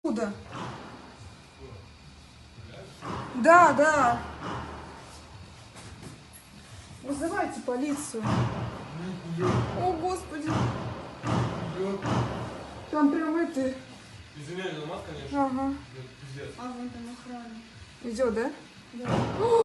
Куда? Да, да. Вызывайте полицию. О, Господи. Там прям это... Извиняюсь, мат, конечно. Ага. Пиздец. А вон там охрана. Идет, да? Да.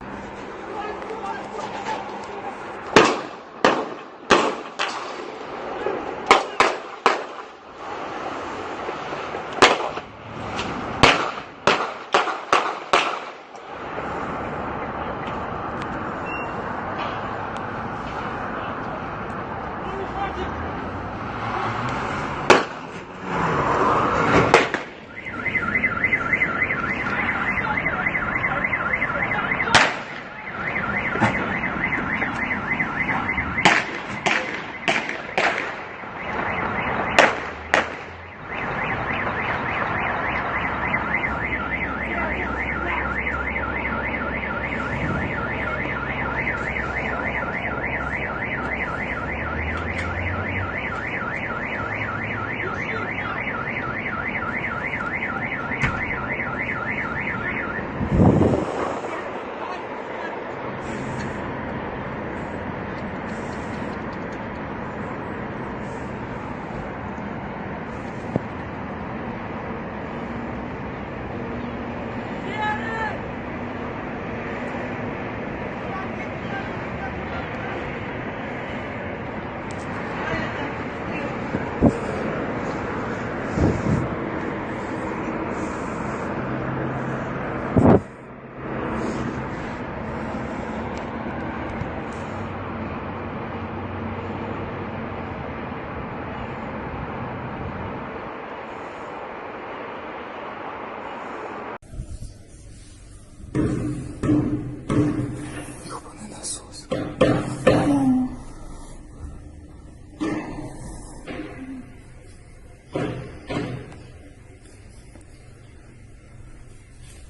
Ёбаный насос.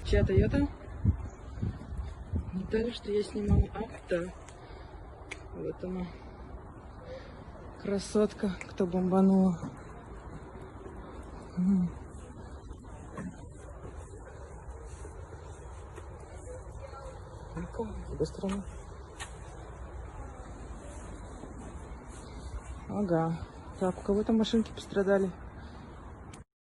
Чья Тойота? Не так, что я снимала авто. Вот она. Красотка, кто бомбанула. Ну-ка, с другой стороны. Ага. Так, у кого-то машинки пострадали.